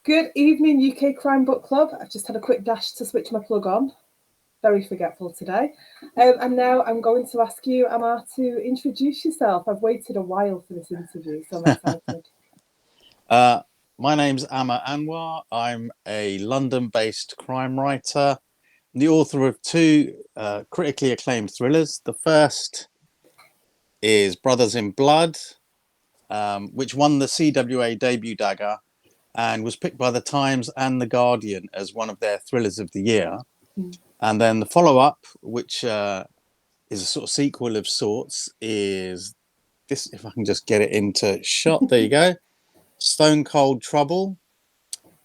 Good evening, UK Crime Book Club. I've just had a quick dash to switch my plug on. Very forgetful today. And now I'm going to ask you, Amer, to introduce yourself. I've waited a while for this interview, so I'm excited. My name's Amer Anwar. I'm a London-based crime writer, the author of two critically acclaimed thrillers. The first is Brothers in Blood, which won the CWA debut dagger and was picked by the Times and the Guardian as one of their thrillers of the year. And then the follow-up, which is a sort of sequel of sorts, is this. If I can just get it into shot, there you go. Stone Cold Trouble.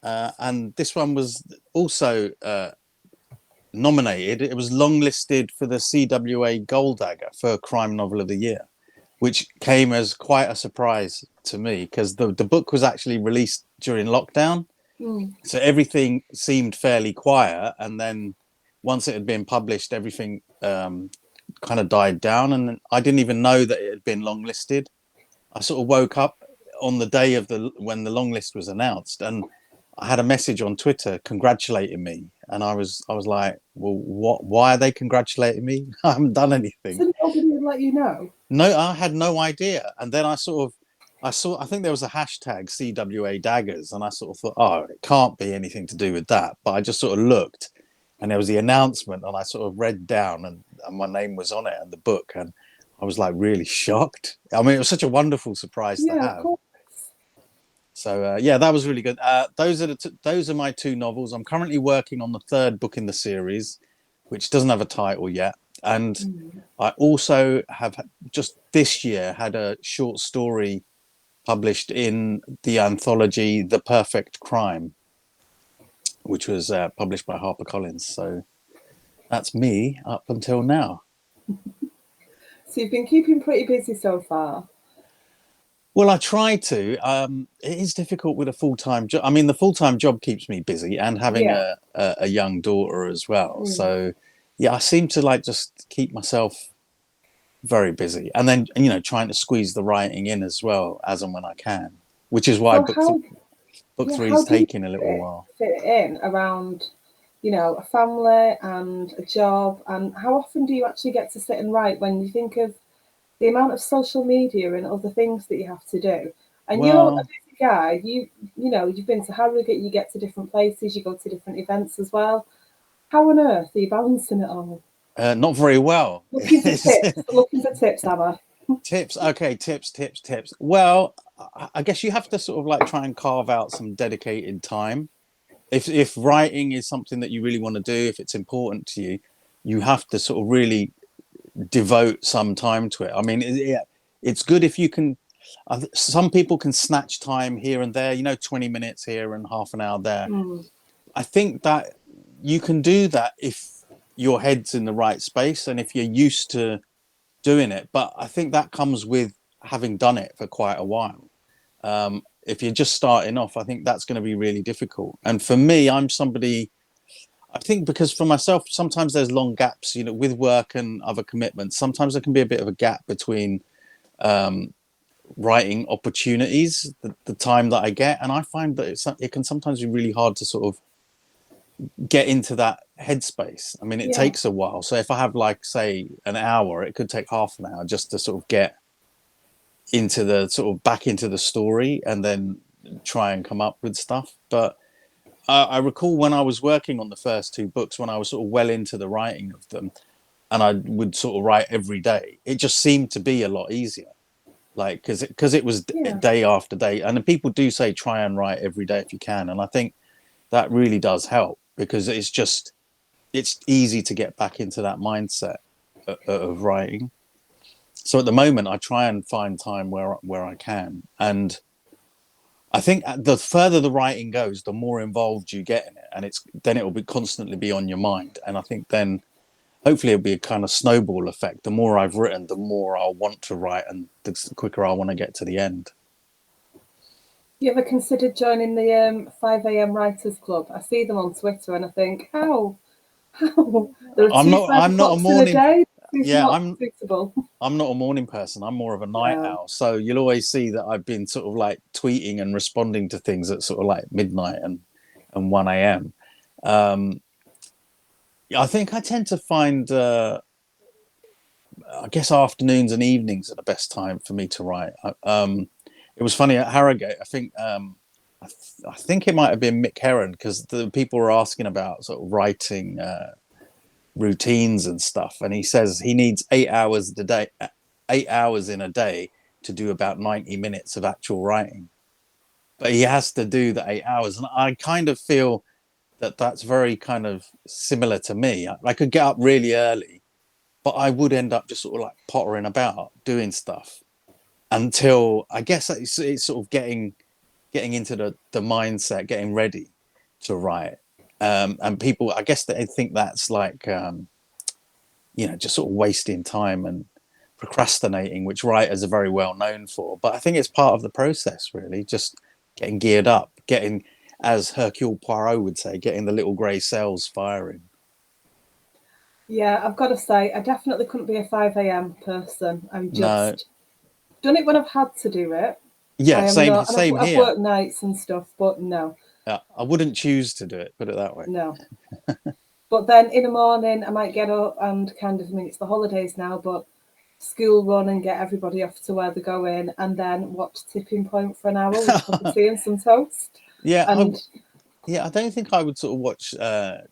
And this one was also nominated. It was longlisted for the CWA Gold Dagger for Crime Novel of the Year, which came as quite a surprise to me because the book was actually released during lockdown. So everything seemed fairly quiet. And then once it had been published, everything kind of died down. And I didn't even know that it had been longlisted. I sort of woke up on the day of when the long list was announced, and I had a message on Twitter congratulating me, and I was like, well, what? Why are they congratulating me? I haven't done anything. So nobody would let you know? No, I had no idea. And then I saw, I think there was a hashtag CWA daggers, and I sort of thought, oh, it can't be anything to do with that. But I just sort of looked, and there was the announcement, and I sort of read down, and my name was on it and the book, and I was like really shocked. I mean, it was such a wonderful surprise to Yeah, of have. course. So yeah, that was really good. Those are my two novels. I'm currently working on the third book in the series, which doesn't have a title yet. And I also have just this year had a short story published in the anthology The Perfect Crime, which was published by HarperCollins. So that's me up until now. So you've been keeping pretty busy so far. Well, I try to. It is difficult with a full-time job. I mean, the full-time job keeps me busy, and having Yeah. a young daughter as well. So, yeah, I seem to like just keep myself very busy, and then trying to squeeze the writing in as well as and when I can. Which is why So book three how is do you taking a little while. fit it in around, a family and a job? And how often do you actually get to sit and write when you think of the amount of social media and other things that you have to do? And you're a Well, busy guy. You've been to Harrogate, you get to different places, you go to different events as well. How on earth are you balancing it all? not very well. Looking for tips. Looking for tips, Emma. Tips. Okay, tips. Well, I guess you have to sort of like try and carve out some dedicated time. If writing is something that you really want to do, if it's important to you, you have to sort of really devote some time to it. I mean, it's good if you can. Some people can snatch time here and there, 20 minutes here and half an hour there. I think that you can do that if your head's in the right space and if you're used to doing it. But I think that comes with having done it for quite a while. If you're just starting off, I think that's going to be really difficult. And for me, I'm somebody, I think because for myself, sometimes there's long gaps, with work and other commitments. Sometimes there can be a bit of a gap between writing opportunities, the time that I get. And I find that it can sometimes be really hard to sort of get into that headspace. I mean, it Yeah. takes a while. So if I have like, say, an hour, it could take half an hour just to sort of get into the sort of back into the story and then try and come up with stuff. But I recall when I was working on the first two books, when I was sort of well into the writing of them, and I would sort of write every day, it just seemed to be a lot easier. Like, because it was Yeah. day after day. And people do say try and write every day if you can. And I think that really does help because it's easy to get back into that mindset of writing. So at the moment, I try and find time where I can. And I think the further the writing goes, the more involved you get in it, and then it will be constantly be on your mind. And I think then hopefully it'll be a kind of snowball effect. The more I've written, the more I'll want to write, and the quicker I want to get to the end. You ever considered joining the 5 a.m. Writers Club? I see them on Twitter and I think, how? There are I'm two not. five I'm not a o'clocks in a morning. day. It's yeah, not suitable. I'm not a morning person. I'm more of a night No. owl. So you'll always see that I've been sort of like tweeting and responding to things at sort of like midnight and 1 a.m. Um, I think I tend to find, I guess afternoons and evenings are the best time for me to write. It was funny at Harrogate. I think I think it might have been Mick Heron because the people were asking about sort of writing routines and stuff, and he says he needs 8 hours a day, 8 hours in a day to do about 90 minutes of actual writing. But he has to do the 8 hours, and I kind of feel that that's very kind of similar to me. I could get up really early, but I would end up just sort of like pottering about doing stuff until I guess it's sort of getting into the mindset, getting ready to write. And people, I guess they think that's like just sort of wasting time and procrastinating, which writers are very well known for. But I think it's part of the process, really, just getting geared up, getting, as Hercule Poirot would say, getting the little grey cells firing. Yeah, I've got to say, I definitely couldn't be a 5 a.m. person. I'm No, just done it when I've had to do it. I yeah, am same not, and same I've here. worked nights and stuff, but no, I wouldn't choose to do it, put it that way. no. But then in the morning, I might get up and kind of, I mean, it's the holidays now, but school run and get everybody off to where they're going, and then watch Tipping Point for an hour with a cup of tea and some toast. yeah, And I don't think I would sort of watch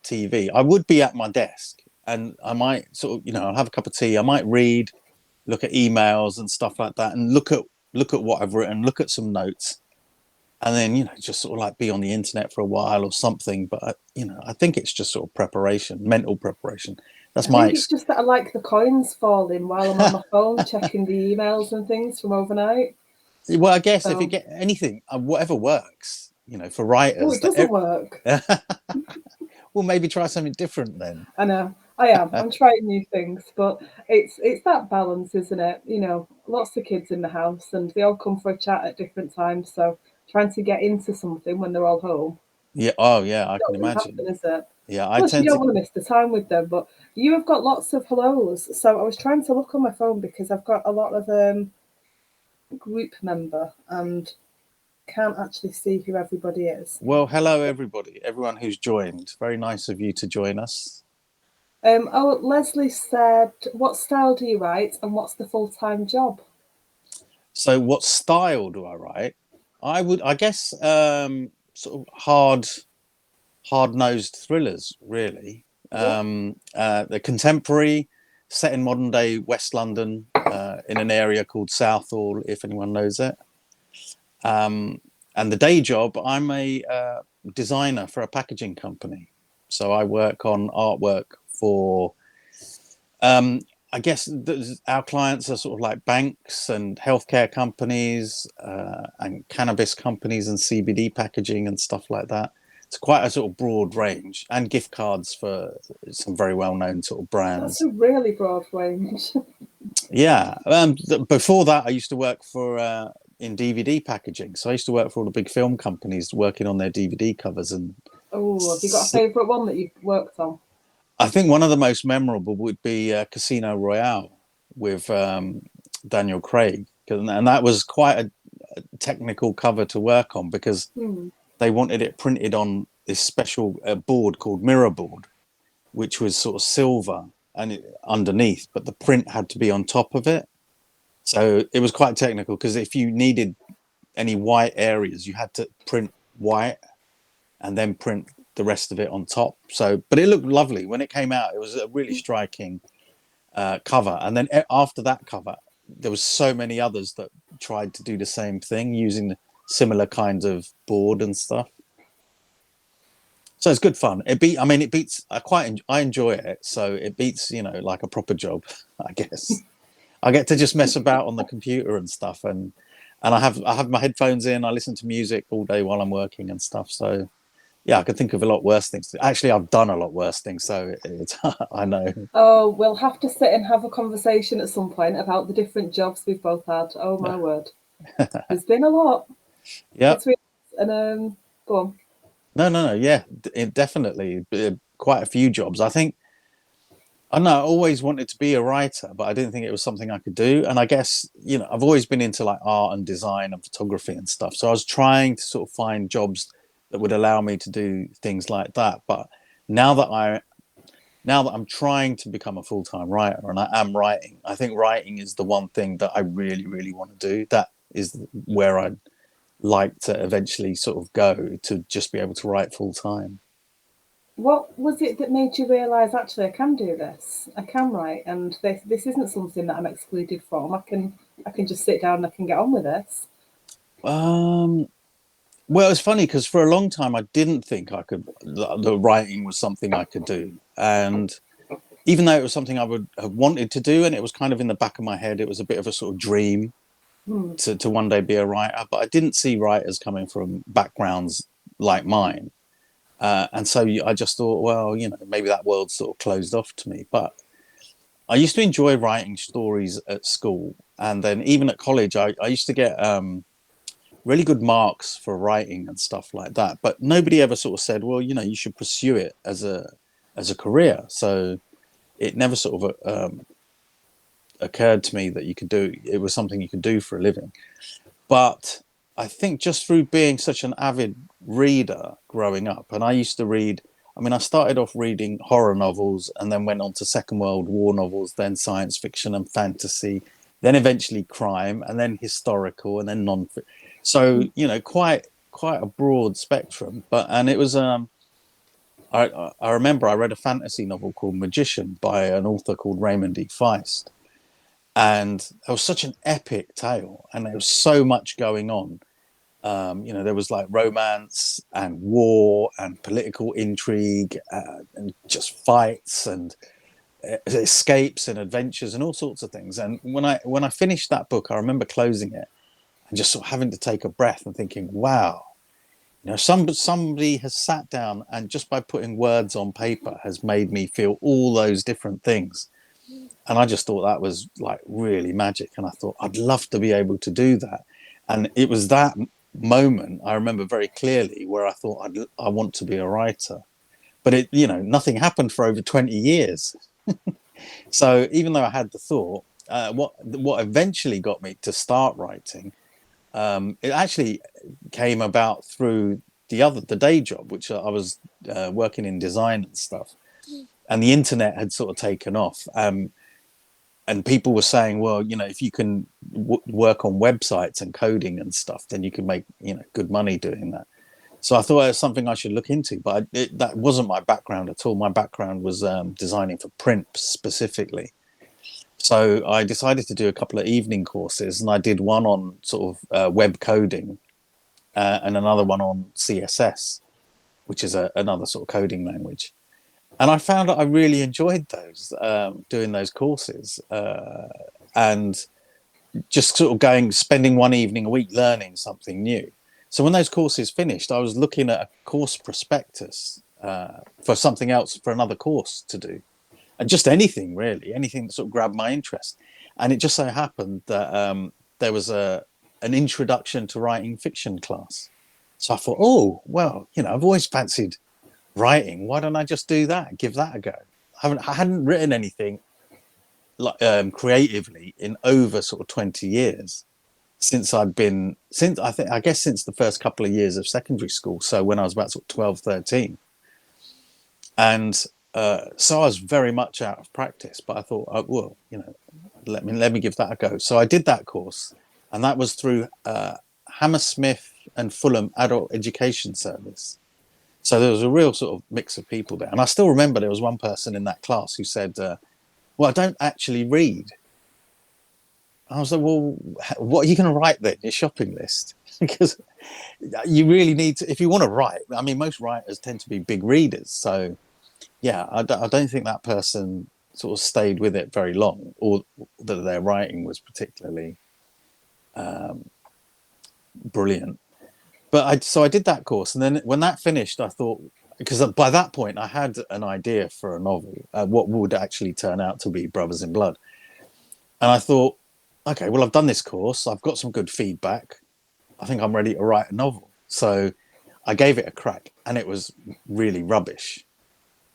TV. I would be at my desk, and I might sort of, I'll have a cup of tea. I might read, look at emails and stuff like that, and look at what I've written, look at some notes, and then just sort of like be on the internet for a while or something. But I think it's just sort of preparation, mental preparation. That's I my think it's just that I like the coins falling while I'm on my phone checking the emails and things from overnight. well, I guess if you So, get anything, whatever works, for oh, writers it doesn't that. work. Well, maybe try something different then. I know. I am. I'm trying new things, but it's that balance, isn't it? Lots of kids in the house, and they all come for a chat at different times. So trying to get into something when they're all home, Yeah. Oh, yeah. I can not going to happen, imagine. is it? Yeah, I Plus, you tend don't to. want to miss the time with them. But you have got lots of hellos. So I was trying to look on my phone because I've got a lot of group member and can't actually see who everybody is. Well, hello everybody, everyone who's joined. Very nice of you to join us. Leslie said, "What style do you write, and what's the full-time job?" So, what style do I write? I guess, sort of hard-nosed thrillers, really. Yeah. The contemporary, set in modern day West London, in an area called Southall, if anyone knows it. And the day job, I'm a designer for a packaging company. So I work on artwork for, um, I guess our clients are sort of like banks and healthcare companies, and cannabis companies and CBD packaging and stuff like that. It's quite a sort of broad range, and gift cards for some very well-known sort of That's brands. a really broad range. Yeah. Before that, I used to work for in DVD packaging. So I used to work for all the big film companies working on their DVD covers. And Oh, have you got a favourite one that you've worked on? I think one of the most memorable would be Casino Royale with Daniel Craig. And that was quite a technical cover to work on because Hmm. they wanted it printed on this special board called mirror board, which was sort of silver underneath, but the print had to be on top of it. So it was quite technical because if you needed any white areas, you had to print white and then print the rest of it on top. So, but it looked lovely when it came out. It was a really striking cover. And then after that cover, there was so many others that tried to do the same thing using similar kinds of board and stuff. So it's good fun. It beats. I enjoy it. So it beats, like a proper job, I guess. I get to just mess about on the computer and stuff, and I have my headphones in. I listen to music all day while I'm working and stuff. So yeah, I could think of a lot worse things. Actually, I've done a lot worse things. So it's I know. Oh, we'll have to sit and have a conversation at some point about the different jobs we've both had. Oh my word, there's been a lot Yeah. between us and go on. No. Yeah, it definitely quite a few jobs. I think I know I always wanted to be a writer, but I didn't think it was something I could do. And I guess, I've always been into like art and design and photography and stuff. So I was trying to sort of find jobs that would allow me to do things like that. But now that I now that I'm trying to become a full-time writer and I am writing, I think writing is the one thing that I really, really want to do. That is where I'd like to eventually sort of go, to just be able to write full time. What was it that made you realise actually I can do this? I can write, and this isn't something that I'm excluded from. I can just sit down and I can get on with this. Um, well, it's funny because for a long time I didn't think the writing was something I could do. And even though it was something I would have wanted to do and it was kind of in the back of my head, it was a bit of a sort of dream Hmm. to one day be a writer, but I didn't see writers coming from backgrounds like mine. And so I just thought, well, maybe that world's sort of closed off to me. But I used to enjoy writing stories at school. And then even at college, I used to get really good marks for writing and stuff like that. But nobody ever sort of said, well, you should pursue it as a career. So it never sort of occurred to me that it was something you could do for a living. But I think just through being such an avid reader growing up, and I used to read, I mean, I started off reading horror novels and then went on to Second World War novels, then science fiction and fantasy, then eventually crime, and then historical, and then non. So quite a broad spectrum. And it was I remember I read a fantasy novel called Magician by an author called Raymond E. Feist, and it was such an epic tale, and there was so much going on. There was like romance and war and political intrigue, and just fights and escapes and adventures and all sorts of things. And when I finished that book, I remember closing it and just sort of having to take a breath and thinking, wow, somebody has sat down and just by putting words on paper has made me feel all those different things. And I just thought that was like really magic. And I thought I'd love to be able to do that. And it was that moment I remember very clearly where I thought I want to be a writer. But nothing happened for over 20 years. So even though I had the thought, what eventually got me to start writing, it actually came about through the day job, which I was working in design and stuff. And the internet had sort of taken off. And people were saying, well, if you can work on websites and coding and stuff, then you can make good money doing that. So I thought it was something I should look into, but that wasn't my background at all. My background was designing for print specifically. So I decided to do a couple of evening courses, and I did one on sort of web coding, and another one on CSS, which is another sort of coding language. And I found that I really enjoyed those, doing those courses, and just sort of spending one evening a week learning something new. So when those courses finished, I was looking at a course prospectus for something else, for another course to do, and just anything really, anything that sort of grabbed my interest. And it just so happened that there was an introduction to writing fiction class. So I thought, oh well, I've always fancied writing. Why don't I just do that? Give that a go. I hadn't written anything like creatively in over sort of 20 years since I guess since the first couple of years of secondary school. So when I was about sort of 12, 13. And so I was very much out of practice, but I thought, oh, well, let me give that a go. So I did that course, and that was through Hammersmith and Fulham Adult Education Service. So there was a real sort of mix of people there. And I still remember there was one person in that class who said, well, I don't actually read. I was like, well, what are you going to write then? Your shopping list? Because you really need to, if you want to write, I mean, most writers tend to be big readers. So yeah, I don't think that person sort of stayed with it very long, or that their writing was particularly brilliant. So I did that course, and then when that finished, I thought, because by that point I had an idea for a novel, what would actually turn out to be Brothers in Blood, and I thought, okay, well, I've done this course, I've got some good feedback, I think I'm ready to write a novel. So I gave it a crack, and it was really rubbish.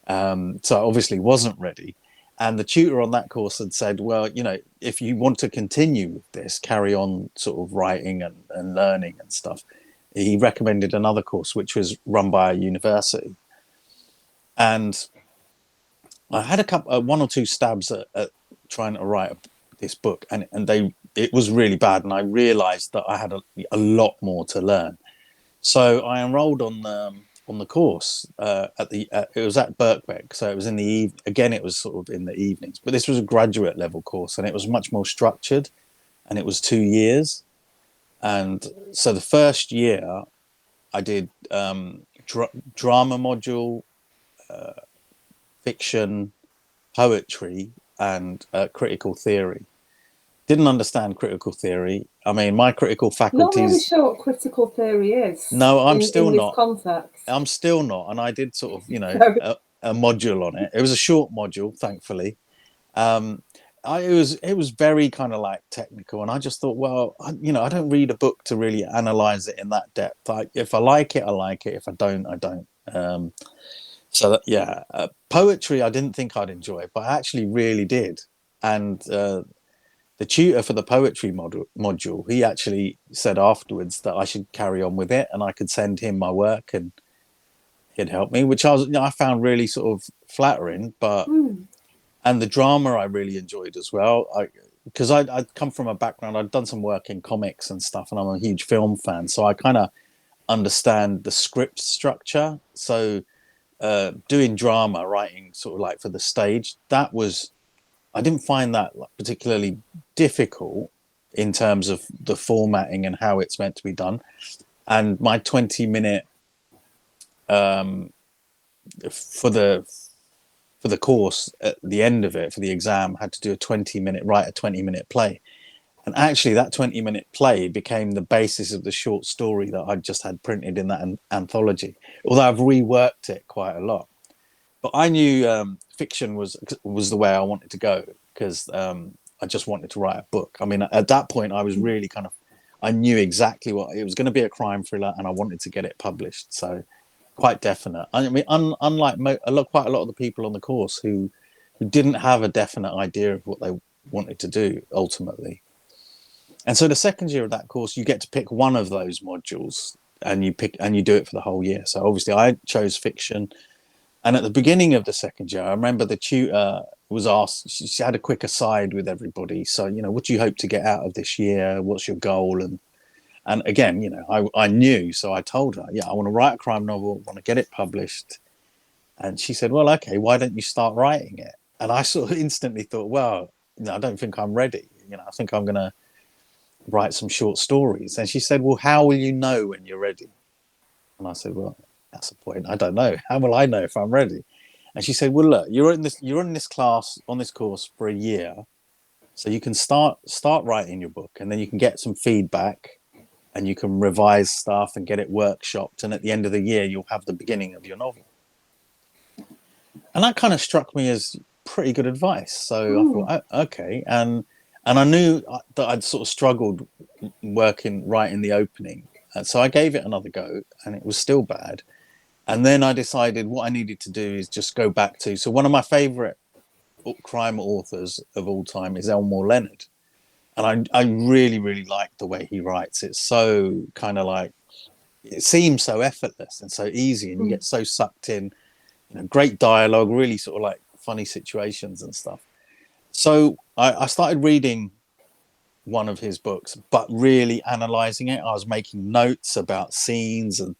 So I obviously wasn't ready, And the tutor on that course had said, well, you know, if you want to continue with this, carry on sort of writing and learning and stuff, he recommended another course which was run by a university. And I had a couple, one or two stabs at trying to write this book, and it was really bad, and I realised that I had a lot more to learn. So I enrolled on the course it was at Birkbeck, so it was in the again, it was sort of in the evenings, but this was a graduate level course, and it was much more structured, and it was 2 years. And so the first year I did drama module, fiction, poetry, and critical theory. Didn't understand critical theory. I mean, my critical Not really faculties. sure what critical theory is No, I'm still in this not. context. I'm still not. And I did sort of, a module on it. It was a short module, thankfully. It was very kind of like technical, and I just thought, well, I don't read a book to really analyze it in that depth. Like, if I like it, I like it. If I don't, I don't. So that, yeah, poetry I didn't think I'd enjoy, but I actually really did. And the tutor for the poetry module, he actually said afterwards that I should carry on with it, and I could send him my work, and he'd help me, which I found really sort of flattering. But and the drama I really enjoyed as well. Because I'd come from a background, I'd done some work in comics and stuff, and I'm a huge film fan, so I kind of understand the script structure. So doing drama, writing sort of like for the stage, I didn't find that particularly difficult in terms of the formatting and how it's meant to be done. And my 20-minute for the course at the end of it, for the exam, had to do write a 20-minute play. And actually that 20-minute play became the basis of the short story that I just had printed in that anthology, although I've reworked it quite a lot. But I knew fiction was the way I wanted to go, because I just wanted to write a book. I mean, at that point, I was really I knew exactly what it was going to be, a crime thriller, and I wanted to get it published. So quite definite. I mean, unlike quite a lot of the people on the course who didn't have a definite idea of what they wanted to do ultimately. And so the second year of that course, you get to pick one of those modules, and you do it for the whole year. So obviously I chose fiction. And at the beginning of the second year, I remember the tutor was asked, she had a quick aside with everybody. So, what do you hope to get out of this year? What's your goal? And again, I knew, so I told her, yeah, I want to write a crime novel, I want to get it published. And she said, well, okay, why don't you start writing it? And I sort of instantly thought, well, I don't think I'm ready. I think I'm going to write some short stories. And she said, well, how will you know when you're ready? And I said, well, that's the point. I don't know. How will I know if I'm ready? And she said, well, look, you're in this class, on this course for a year. So you can start writing your book, and then you can get some feedback, and you can revise stuff and get it workshopped. And at the end of the year, you'll have the beginning of your novel. And that kind of struck me as pretty good advice. So I thought, okay. And I knew that I'd sort of struggled writing the opening. And so I gave it another go, and it was still bad. And then I decided what I needed to do is just go back to. So one of my favorite crime authors of all time is Elmore Leonard. And I really, really like the way he writes. It's so kind of like, it seems so effortless and so easy, and you get so sucked in. Great dialogue, really sort of like funny situations and stuff. So I started reading one of his books, but really analyzing it. I was making notes about scenes and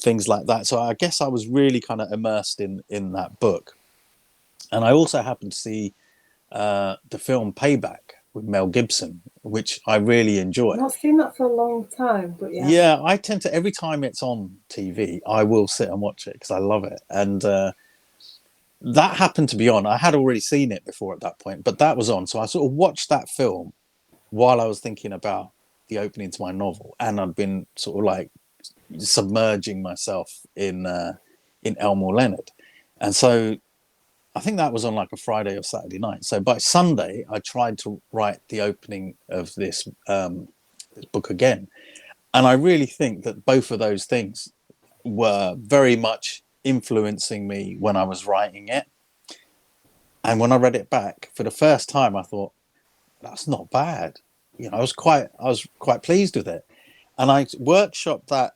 things like that. So I guess I was really kind of immersed in that book. And I also happened to see the film Payback with Mel Gibson, which I really enjoy. I've not seen that for a long time, but yeah. Yeah, I tend to, every time it's on TV, I will sit and watch it because I love it. And that happened to be on. I had already seen it before at that point, but that was on. So I sort of watched that film while I was thinking about the opening to my novel, and I'd been sort of like submerging myself in Elmore Leonard. And so I think that was on like a Friday or Saturday night. So by Sunday, I tried to write the opening of this book again. And I really think that both of those things were very much influencing me when I was writing it. And when I read it back for the first time, I thought, that's not bad. I was quite pleased with it. And I workshopped that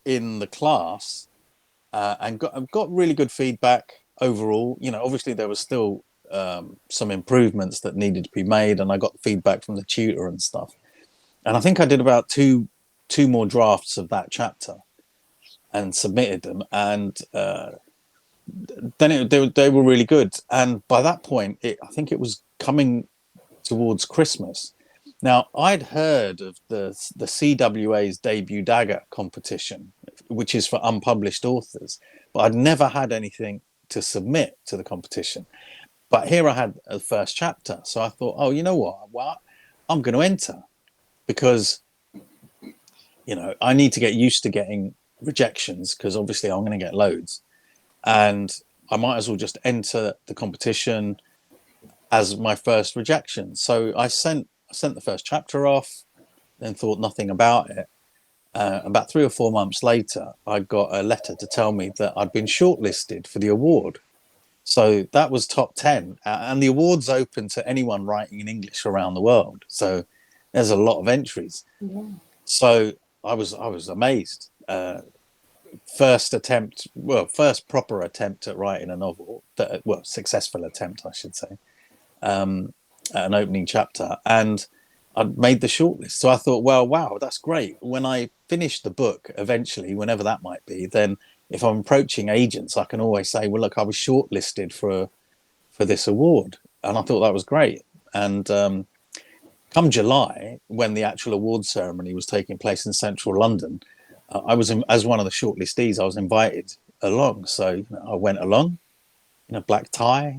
in the class, and got really good feedback overall. Obviously there was still some improvements that needed to be made, and I got feedback from the tutor and stuff. And I think I did about two more drafts of that chapter and submitted them, and then they were really good. And by that point, I think it was coming towards Christmas. Now, I'd heard of the CWA's debut dagger competition, which is for unpublished authors, but I'd never had anything to submit to the competition. But here I had a first chapter, so I thought, oh, you know what? Well, I'm going to enter, because I need to get used to getting rejections, because obviously I'm going to get loads, and I might as well just enter the competition as my first rejection. So I sent the first chapter off, then thought nothing about it. About 3 or 4 months later, I got a letter to tell me that I'd been shortlisted for the award. So that was top 10, and the award's open to anyone writing in English around the world. So there's a lot of entries. Yeah. So I was amazed. First proper attempt at writing a novel. Successful attempt, I should say. An opening chapter, and I'd made the shortlist. So I thought, well, wow, that's great. When I finish the book eventually, whenever that might be, then if I'm approaching agents, I can always say, well, look, I was shortlisted for this award. And I thought that was great. And come July, when the actual award ceremony was taking place in central London, as one of the shortlistees, I was invited along. So I went along in a black tie,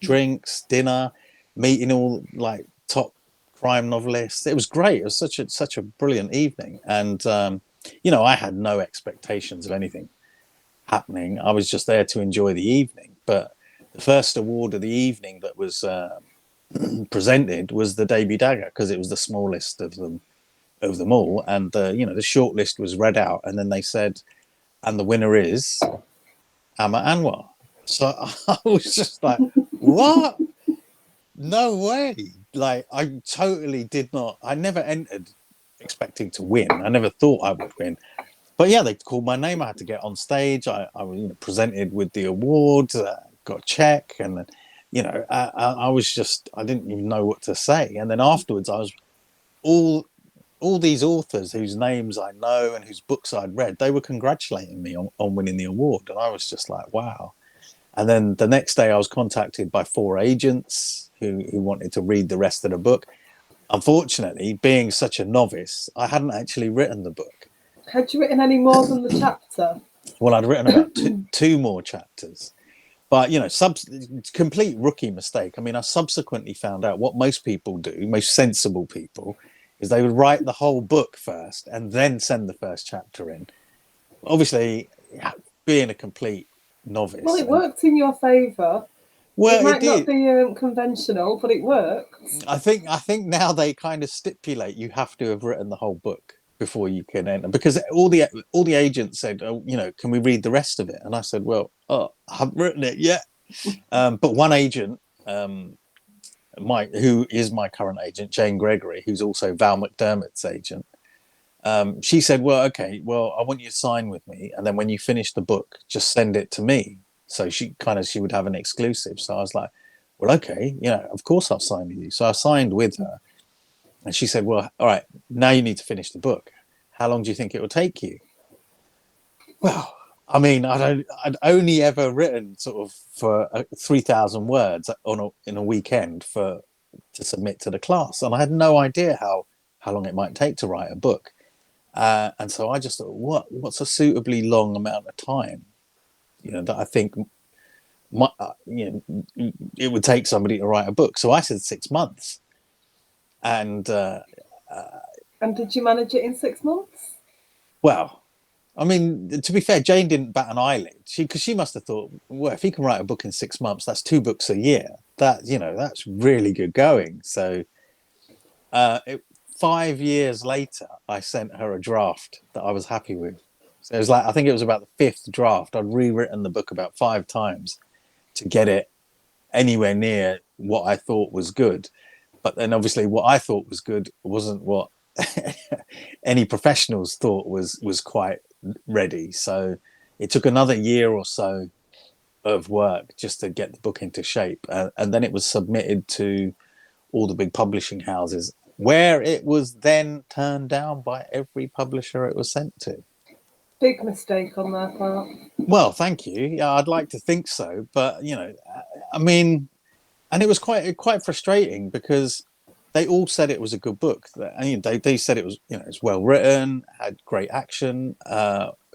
drinks, dinner, meeting all like top crime novelists. It was great. It was such a brilliant evening, and I had no expectations of anything happening. I was just there to enjoy the evening. But the first award of the evening that was presented was the debut dagger, because it was the smallest of them all, and the shortlist was read out, and then they said, and the winner is Amer Anwar. So I was just like, what? No way. Like, I totally did not. I never entered expecting to win. I never thought I would win. But yeah, they called my name. I had to get on stage. I was presented with the award, got a check, and then, I was just, I didn't even know what to say. And then afterwards, I was all these authors whose names I know and whose books I'd read, they were congratulating me on winning the award. And I was just like, wow. And then the next day I was contacted by 4 agents who wanted to read the rest of the book. Unfortunately, being such a novice, I hadn't actually written the book. Had you written any more than the chapter? Well, I'd written about two more chapters. But, complete rookie mistake. I mean, I subsequently found out what most people do, most sensible people, is they would write the whole book first and then send the first chapter in. Obviously, being a complete novice. Well, it worked in your favour. Well, it might not be conventional, but it worked. I think now they kind of stipulate you have to have written the whole book before you can enter, because all the agents said, oh, can we read the rest of it? And I said, well, I haven't written it yet. But one agent, who is my current agent, Jane Gregory, who's also Val McDermott's agent, she said, well, okay, well, I want you to sign with me, and then when you finish the book, just send it to me. So she would have an exclusive. So I was like, well, okay, of course I'll sign with you. So I signed with her, and she said, well, all right, now you need to finish the book. How long do you think it will take you? Well, I mean, I'd only ever written sort of for 3,000 words in a weekend to submit to the class, and I had no idea how long it might take to write a book. And so I just thought, what's a suitably long amount of time, that I think it would take somebody to write a book. So I said 6 months. And did you manage it in 6 months? Well, I mean, to be fair, Jane didn't bat an eyelid. Because she must have thought, well, if he can write a book in 6 months, that's 2 books a year. That's really good going. So 5 years later, I sent her a draft that I was happy with. So it was I think it was about the 5th draft. I'd rewritten the book about 5 times to get it anywhere near what I thought was good. But then obviously what I thought was good wasn't what any professionals thought was quite ready. So it took another year or so of work just to get the book into shape. And then it was submitted to all the big publishing houses, where it was then turned down by every publisher it was sent to. Big mistake on their part. Well, thank you. Yeah, I'd like to think so, but I mean, and it was quite frustrating because they all said it was a good book. And they said it was it's well written, had great action,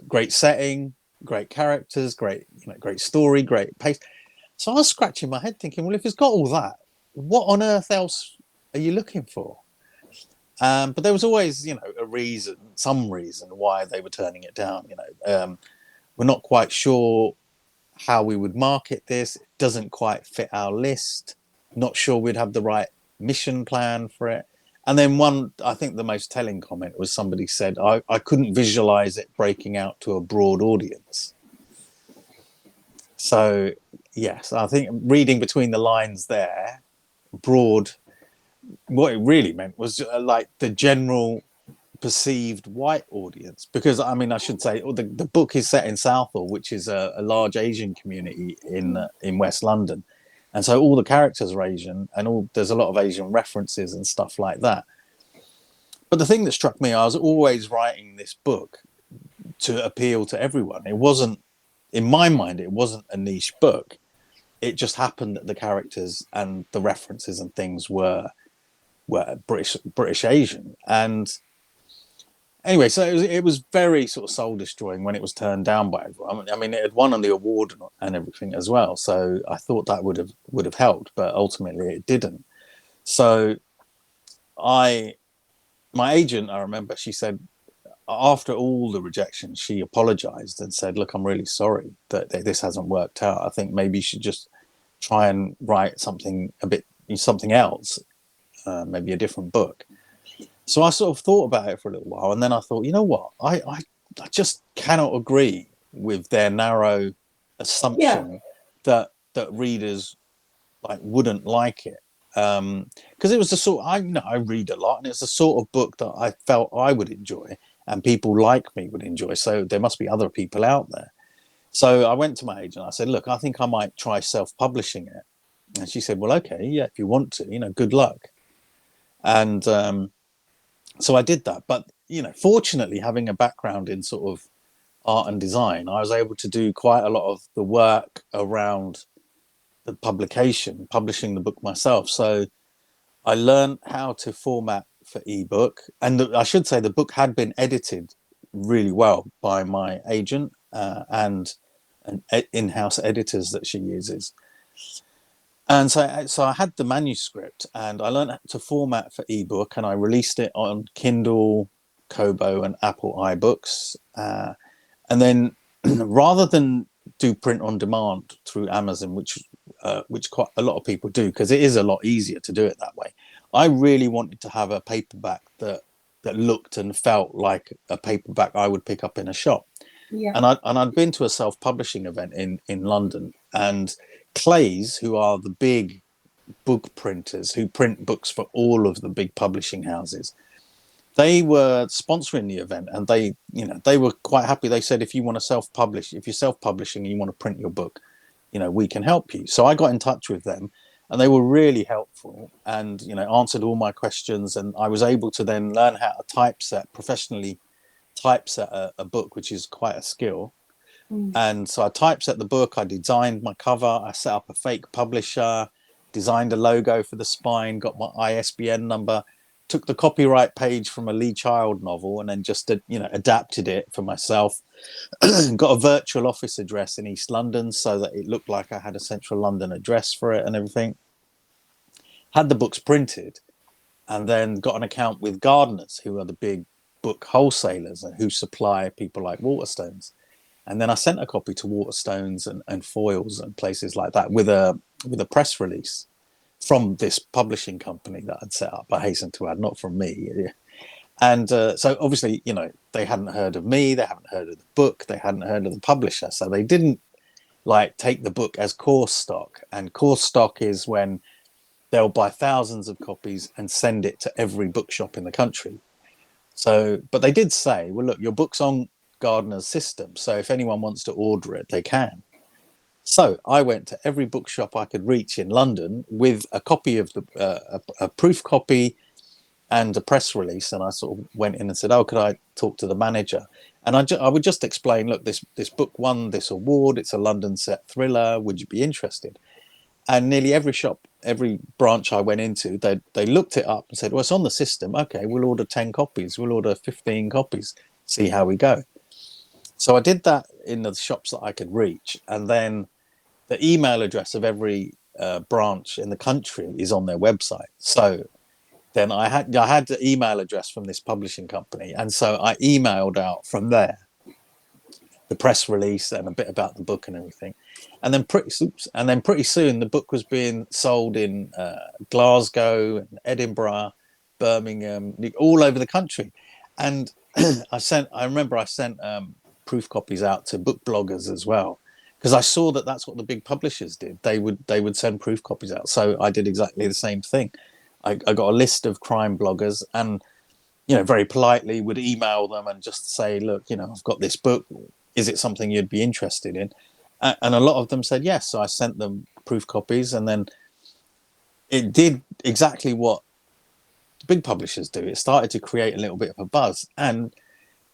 great setting, great characters, great story, great pace. So I was scratching my head thinking, well, if it's got all that, what on earth else are you looking for? But there was always a reason, some reason why they were turning it down. We're not quite sure how we would market this. It doesn't quite fit our list. Not sure we'd have the right mission plan for it. And then I think the most telling comment was somebody said, I couldn't visualize it breaking out to a broad audience. So, yes, I think reading between the lines there, broad, what it really meant was like the general perceived white audience, because I mean I should say the book is set in Southall, which is a large Asian community in West London, and so all the characters are Asian, and there's a lot of Asian references and stuff like that. But the thing that struck me, I was always writing this book to appeal to everyone. It wasn't, in my mind, it wasn't a niche book. It just happened that the characters and the references and things were British Asian. And anyway, so it was very sort of soul destroying when it was turned down by everyone. I mean, it had won on the award and everything as well, so I thought that would have helped, but ultimately it didn't. So my agent, I remember, she said after all the rejections, she apologized and said, "Look, I'm really sorry that this hasn't worked out. I think maybe you should just try and write something else, maybe a different book." So I sort of thought about it for a little while, and then I thought, you know what, I just cannot agree with their narrow assumption that readers wouldn't like it, because it was the sort I read a lot, and it's the sort of book that I felt I would enjoy and people like me would enjoy. So there must be other people out there. So I went to my agent. I said, "Look, I think I might try self-publishing it." And she said, "Well, okay, yeah, if you want to, good luck." And so I did that. But fortunately, having a background in sort of art and design, I was able to do quite a lot of the work around the publishing the book myself. So I learned how to format for ebook, and I should say the book had been edited really well by my agent and in-house editors that she uses. And so I had the manuscript, and I learned to format for ebook, and I released it on Kindle, Kobo, and Apple iBooks. And then, rather than do print on demand through Amazon, which quite a lot of people do, because it is a lot easier to do it that way, I really wanted to have a paperback that looked and felt like a paperback I would pick up in a shop. Yeah. And I'd been to a self-publishing event in London, and Clays, who are the big book printers who print books for all of the big publishing houses, they were sponsoring the event, and they were quite happy. They said, if you want to self-publish, if you're self-publishing and you want to print your book, we can help you. So I got in touch with them, and they were really helpful and answered all my questions, and I was able to then learn how to professionally typeset a book, which is quite a skill. And so I typeset the book, I designed my cover, I set up a fake publisher, designed a logo for the spine, got my ISBN number, took the copyright page from a Lee Child novel, and then just adapted it for myself. Got a virtual office address in East London so that it looked like I had a central London address for it and everything. Had the books printed, and then got an account with Gardeners, who are the big book wholesalers and who supply people like Waterstones. And then I sent a copy to Waterstones and Foyles and places like that with a press release from this publishing company that I'd set up. I hasten to add, not from me. And so obviously, they hadn't heard of me, they haven't heard of the book, they hadn't heard of the publisher, so they didn't like take the book as course stock, and course stock is when they'll buy thousands of copies and send it to every bookshop in the country. So, but they did say, well, look, your book's on Gardner's system, so if anyone wants to order it, they can. So I went to every bookshop I could reach in London with a copy of a proof copy and a press release, and I sort of went in and said, "Oh, could I talk to the manager?" And I would just explain, look, this book won this award. It's a London set thriller. Would you be interested? And nearly every shop, every branch I went into, they looked it up and said, well, it's on the system. Okay, we'll order 10 copies. We'll order 15 copies. See how we go. So I did that in the shops that I could reach. And then the email address of every branch in the country is on their website. So then I had the email address from this publishing company. And so I emailed out from there the press release and a bit about the book and everything. And then pretty soon the book was being sold in Glasgow and Edinburgh, Birmingham, all over the country. And I remember I sent proof copies out to book bloggers as well, because I saw that that's what the big publishers did. They would send proof copies out. So I did exactly the same thing. I got a list of crime bloggers and, very politely would email them and just say, look, I've got this book. Is it something you'd be interested in? And a lot of them said yes. So I sent them proof copies, and then it did exactly what the big publishers do. It started to create a little bit of a buzz. And,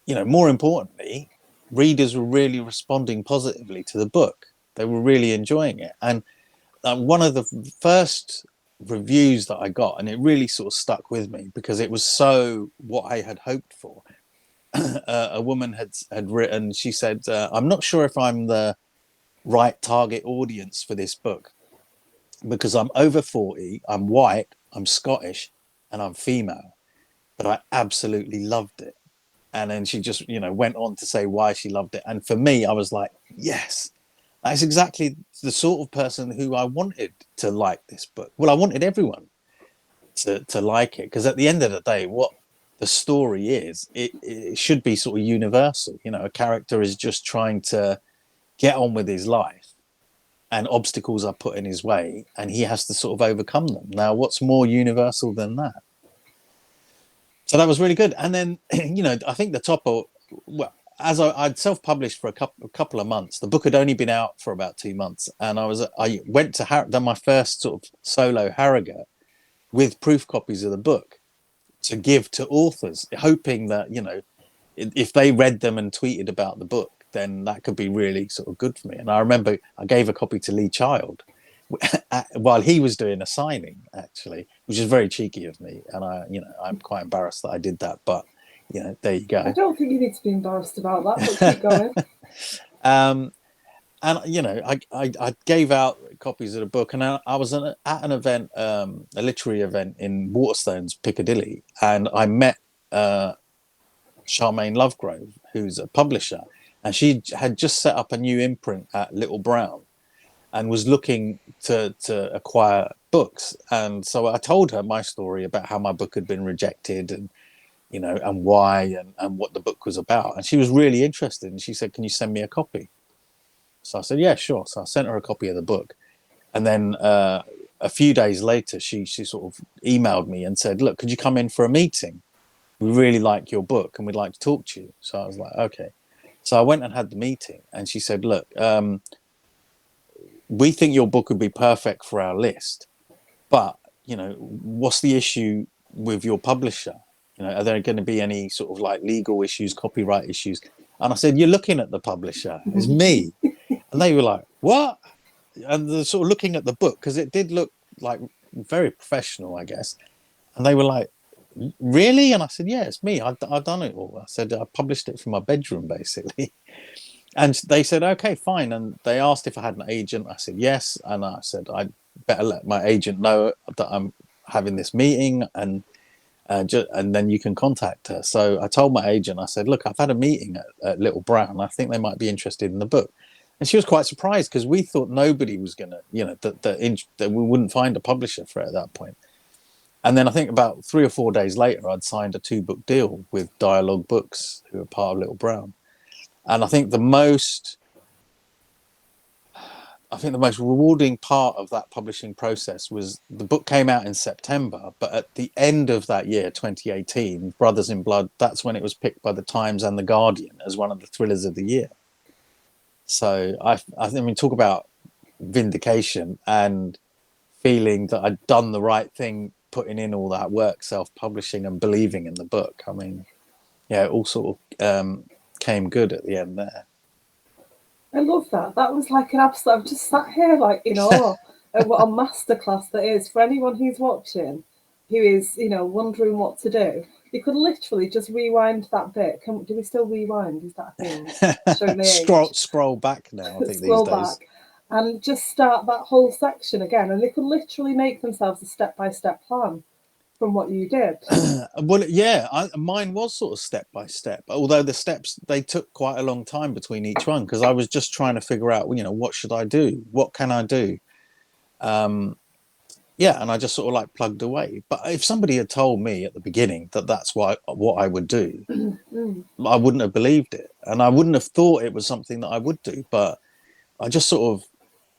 more importantly, readers were really responding positively to the book. They were really enjoying it. And one of the first reviews that I got, and it really sort of stuck with me because it was so what I had hoped for. A woman had written, she said, I'm not sure if I'm the right target audience for this book because I'm over 40, I'm white, I'm Scottish, and I'm female, but I absolutely loved it. And then she just, went on to say why she loved it. And for me, I was like, yes, that's exactly the sort of person who I wanted to like this book. Well, I wanted everyone to like it, because at the end of the day, what the story is, it should be sort of universal. A character is just trying to get on with his life, and obstacles are put in his way, and he has to sort of overcome them. Now, what's more universal than that? So that was really good. And then, I think the topper, well, as I'd self-published for a couple of months, the book had only been out for about 2 months, and I went to done my first sort of solo Harrogate with proof copies of the book to give to authors, hoping that, if they read them and tweeted about the book, then that could be really sort of good for me. And I remember I gave a copy to Lee Child while he was doing a signing, actually, which is very cheeky of me. And I'm quite embarrassed that I did that, but there you go. I don't think you need to be embarrassed about that, but keep going. And I gave out copies of the book, and I was at an event, a literary event in Waterstones, Piccadilly, and I met Charmaine Lovegrove, who's a publisher, and she had just set up a new imprint at Little Brown and was looking to acquire books. And so I told her my story about how my book had been rejected, and and why, and what the book was about. And she was really interested, and she said, can you send me a copy? So I said, yeah, sure. So I sent her a copy of the book. And then a few days later, she sort of emailed me and said, look, could you come in for a meeting? We really like your book and we'd like to talk to you. So I was like, okay. So I went and had the meeting, and she said, look, we think your book would be perfect for our list, but, what's the issue with your publisher? Are there going to be any sort of like legal issues, copyright issues? And I said, you're looking at the publisher. It's me. And they were like, what? And they're sort of looking at the book, because it did look like very professional, I guess. And they were like, really? And I said, yeah, it's me. I've done it all. I said, I published it from my bedroom, basically. And they said, okay, fine. And they asked if I had an agent. I said, yes. And I said, I'd better let my agent know that I'm having this meeting, and then you can contact her. So I told my agent, I said, look, I've had a meeting at Little Brown. I think they might be interested in the book. And she was quite surprised, because we thought nobody was going to, that we wouldn't find a publisher for it at that point. And then I think about 3 or 4 days later, I'd signed a 2-book deal with Dialogue Books, who are part of Little Brown. And I think the most I think the most rewarding part of that publishing process was the book came out in September, but at the end of that year, 2018, Brothers in Blood, that's when it was picked by the Times and the Guardian as one of the thrillers of the year. So I mean, talk about vindication and feeling that I'd done the right thing, putting in all that work, self-publishing and believing in the book. I mean, yeah, it all sort of came good at the end there. I love that. That was like an absolute. I've just sat here like in awe of what a masterclass that is for anyone who's watching, who is wondering what to do. You could literally just rewind that bit. Do we still rewind? Is that a thing? Showing my age. Scroll back now. I think Scroll these days. back and just start that whole section again, and they could literally make themselves a step-by-step plan from what you did. Well, yeah, mine was sort of step by step, although the steps, they took quite a long time between each one because I was just trying to figure out, what should I do? What can I do? Yeah, and I just sort of like plugged away. But if somebody had told me at the beginning that that's what I would do, I wouldn't have believed it, and I wouldn't have thought it was something that I would do. But I just sort of,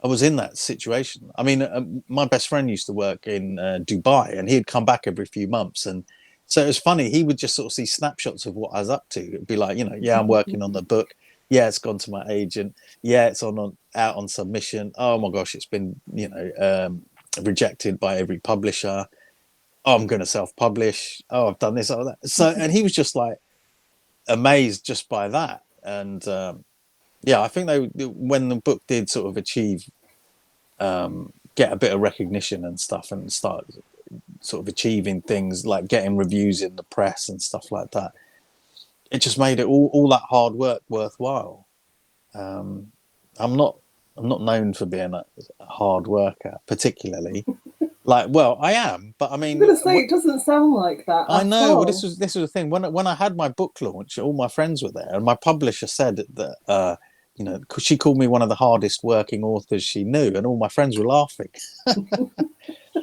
I was in that situation. I mean, my best friend used to work in Dubai, and he'd come back every few months, and so it was funny. He would just sort of see snapshots of what I was up to. It'd be like, yeah, I'm working on the book. Yeah, it's gone to my agent. Yeah, it's out on submission. Oh my gosh, it's been rejected by every publisher. Oh, I'm going to self-publish. Oh, I've done this, all that. So, and he was just like amazed just by that, and yeah, I think when the book did sort of achieve, get a bit of recognition and stuff, and start sort of achieving things like getting reviews in the press and stuff like that, it just made it all that hard work worthwhile. I'm not known for being a hard worker particularly. Like, well, I am, but I mean, I'm going to say it doesn't sound like that. I know. All. Well, this was the thing. When I had my book launch, all my friends were there, and my publisher said that she called me one of the hardest working authors she knew, and all my friends were laughing.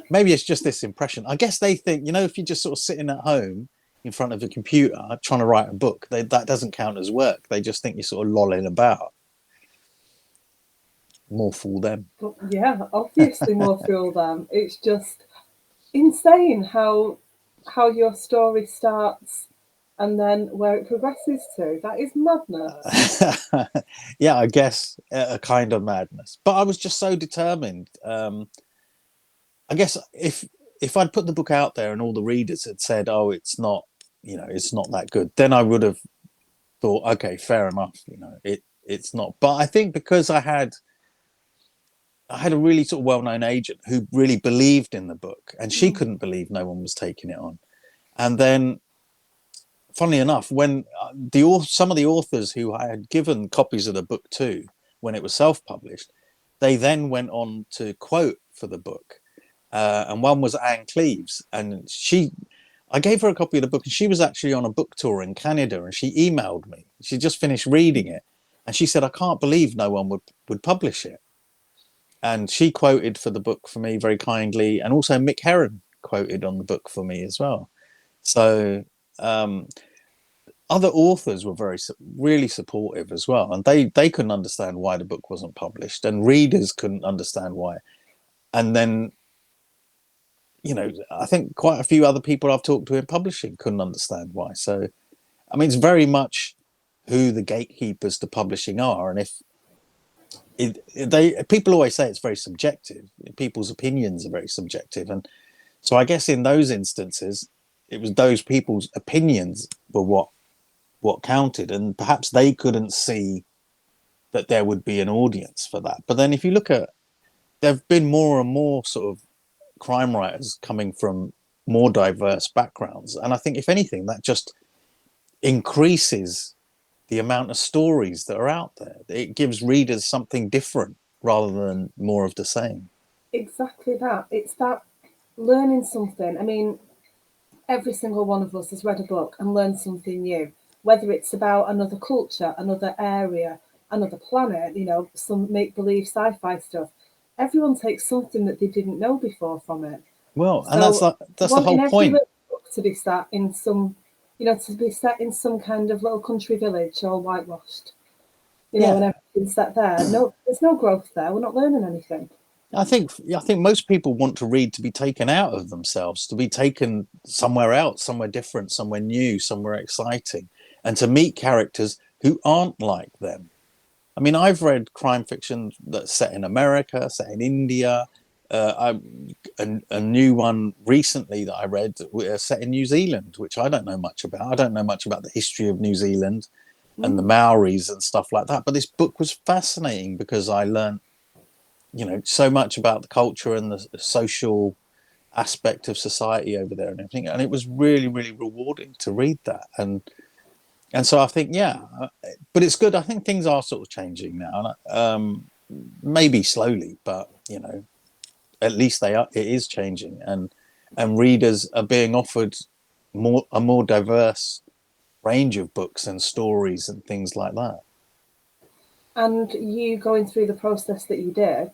Maybe it's just this impression. I guess they think, if you're just sort of sitting at home in front of a computer trying to write a book, that doesn't count as work. They just think you're sort of lolling about. More fool them. But yeah, obviously more fool them. It's just insane how your story starts and then where it progresses to. That is madness. Yeah, I guess a kind of madness. But I was just so determined. I guess if I'd put the book out there and all the readers had said, "Oh, it's not, it's not that good," then I would have thought, "Okay, fair enough. It's not." But I think because I had a really sort of well-known agent who really believed in the book, and she couldn't believe no one was taking it on. And then, funnily enough, when some of the authors who I had given copies of the book to when it was self-published, they then went on to quote for the book. And one was Anne Cleves, and I gave her a copy of the book, and she was actually on a book tour in Canada, and she emailed me. She just finished reading it, and she said, "I can't believe no one would publish it." And she quoted for the book for me very kindly, and also Mick Herron quoted on the book for me as well. So other authors were really supportive as well, and they couldn't understand why the book wasn't published, and readers couldn't understand why. And then, I think quite a few other people I've talked to in publishing couldn't understand why. So, I mean, it's very much who the gatekeepers to publishing are, and if people always say it's very subjective. People's opinions are very subjective, and so I guess in those instances, it was those people's opinions were what counted, and perhaps they couldn't see that there would be an audience for that. But then, if you look at, there've been more and more sort of crime writers coming from more diverse backgrounds, and I think if anything, that just increases the amount of stories that are out there. It gives readers something different rather than more of the same. Exactly that. It's that learning something. I mean, every single one of us has read a book and learned something new, whether it's about another culture, another area, another planet, some make-believe sci-fi stuff. Everyone takes something that they didn't know before from it. Well, and So that's the whole every point. Book to be set in some, to be set in some kind of little country village all whitewashed. and Yeah. everything's set there. No, there's no growth there. We're not learning anything. I think most people want to read to be taken out of themselves, to be taken somewhere else, somewhere different, somewhere new, somewhere exciting, and to meet characters who aren't like them. I mean, I've read crime fiction that's set in America, set in India. A new one recently that I read set in New Zealand, which I don't know much about. I don't know much about the history of New Zealand and the Mm. Maoris and stuff like that. But this book was fascinating because I learned, so much about the culture and the social aspect of society over there and everything. And it was really, really rewarding to read that. And so I think, yeah, but it's good. I think things are sort of changing now, maybe slowly, but at least they are. It is changing, and readers are being offered a more diverse range of books and stories and things like that. And you going through the process that you did,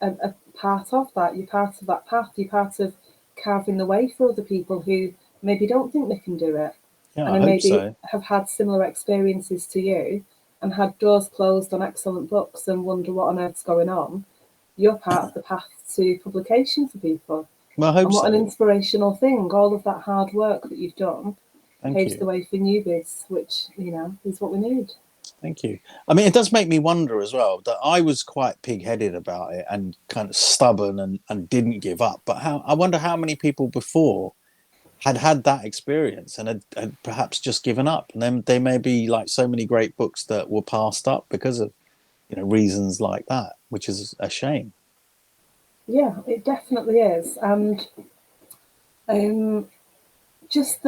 a part of that, you're part of that path, you're part of carving the way for other people who maybe don't think they can do it Yeah, and I then hope maybe so. have had similar experiences to you and had doors closed on excellent books and wonder what on earth's going on. You're part of the path to publication for people. Well, I hope And what an so. inspirational thing. All of that hard work that you've done Thank paves the you. way for newbies, which, is what we need. Thank you. I mean, it does make me wonder as well that I was quite pig-headed about it and kind of stubborn and didn't give up. But I wonder how many people before had that experience and had perhaps just given up. And then they may be like so many great books that were passed up because of reasons like that, which is a shame. Yeah, it definitely is. And um, just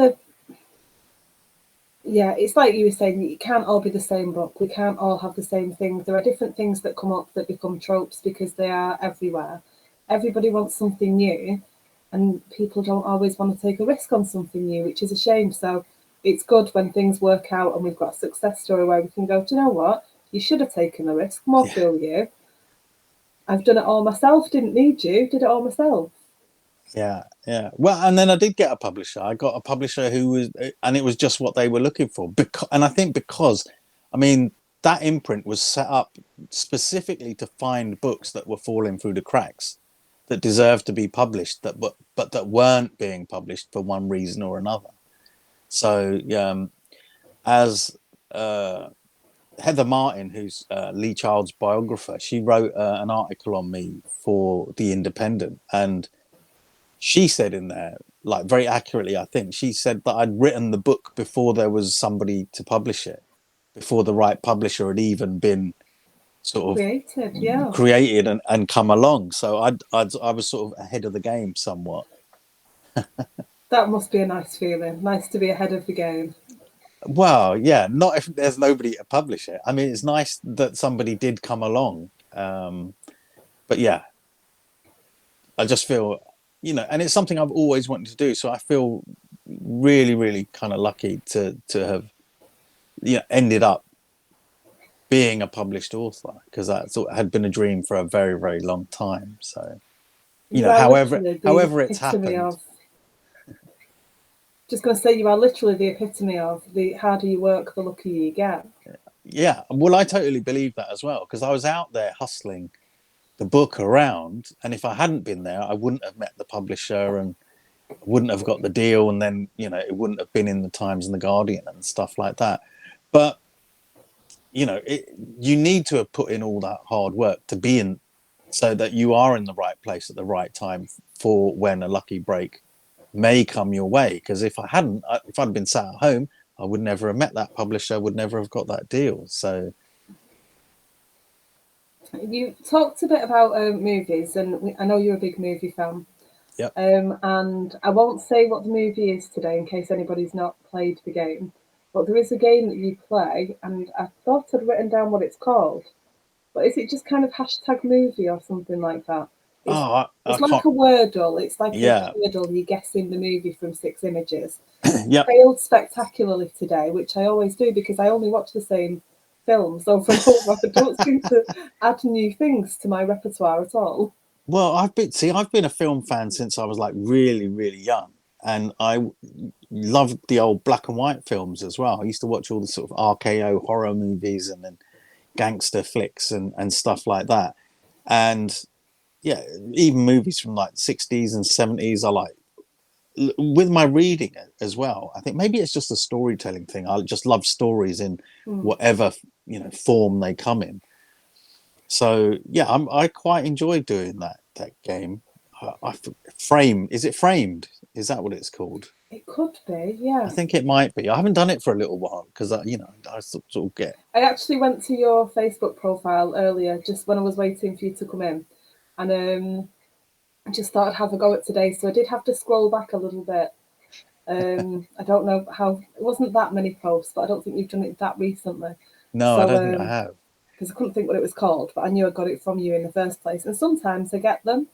yeah, it's like you were saying, it can't all be the same book. We can't all have the same things. There are different things that come up that become tropes because they are everywhere. Everybody wants something new, and people don't always want to take a risk on something new, which is a shame. So it's good when things work out and we've got a success story where we can go, do you know what? You should have taken the risk. More Yeah, fool you. I've done it all myself, didn't need you, did it all myself. yeah, yeah. Well, and then I did get a publisher. I got a publisher who was, and it was just what they were looking for. And I think because, I mean, that imprint was set up specifically to find books that were falling through the cracks, that deserved to be published, but that weren't being published for one reason or another. So, as uh, Heather Martin, who's Lee Child's biographer, she wrote an article on me for The Independent, and she said in there, like very accurately, I think she said that I'd written the book before there was somebody to publish it, before the right publisher had even been sort of Created, yeah. created and come along. So I was sort of ahead of the game somewhat. That must be a nice feeling. Nice to be ahead of the game. Well, yeah, not if there's nobody to publish it. I mean, it's nice that somebody did come along, but yeah, I just feel, and it's something I've always wanted to do. So I feel really, really kind of lucky to have, ended up being a published author because that sort of had been a dream for a very, very long time. So, You are however, literally the however it's epitome happened. of, just going to say, you are literally the epitome of the harder you work, the luckier you get. Yeah, well, I totally believe that as well because I was out there hustling the book around, and if I hadn't been there, I wouldn't have met the publisher and wouldn't have got the deal, and then it wouldn't have been in the Times and the Guardian and stuff like that. But you need to have put in all that hard work to be in, so that you are in the right place at the right time for when a lucky break may come your way. Because if I'd been sat at home, I would never have met that publisher, would never have got that deal. So You talked a bit about movies, and I know you're a big movie fan. yep. And I won't say what the movie is today in case anybody's not played the game, but there is a game that you play, and I thought I'd written down what it's called. But is it just kind of hashtag movie or something like that? It's Oh, I it's like can't. a Wordle. It's like a Yeah. Wordle. You're guessing the movie from 6 images. Yep. Failed spectacularly today, which I always do because I only watch the same films over and over. I don't seem to add new things to my repertoire at all. Well, I've been a film fan since I was like really, really young, and I loved the old black and white films as well. I used to watch all the sort of RKO horror movies, and then gangster flicks and stuff like that. And yeah, even movies from like 60s and 70s I like. With my reading as well, I think maybe it's just a storytelling thing. I just love stories in Hmm. whatever form they come in. So yeah, I quite enjoy doing that game. Frame, is it Framed? Is that what it's called? It could be, I yeah. think it might be. I haven't done it for a little while because I sort of get. I actually went to your Facebook profile earlier, just when I was waiting for you to come in, and I just thought I'd have a go at today. So I did have to scroll back a little bit. I don't know how it wasn't that many posts, but I don't think you've done it that recently. No, I So don't think I have. because I couldn't think what it was called, but I knew I got it from you in the first place. And sometimes I get them,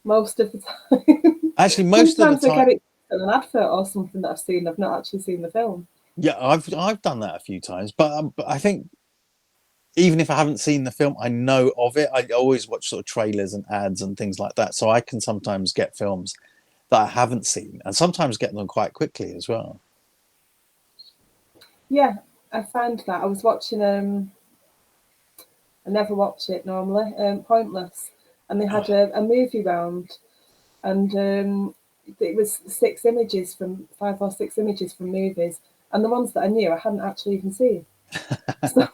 most of the time. Actually, most of the Sometimes I time, get it in an advert or something that I've seen. I've not actually seen the film. yeah, I've done that a few times, but I think even if I haven't seen the film, I know of it. I always watch sort of trailers and ads and things like that, so I can sometimes get films that I haven't seen, and sometimes get them quite quickly as well. Yeah, I find that I was watching. I never watch it normally. Pointless, and they Oh, had a movie round, and it was 6 images from 5 or 6 images from movies, and the ones that I knew I hadn't actually even seen. So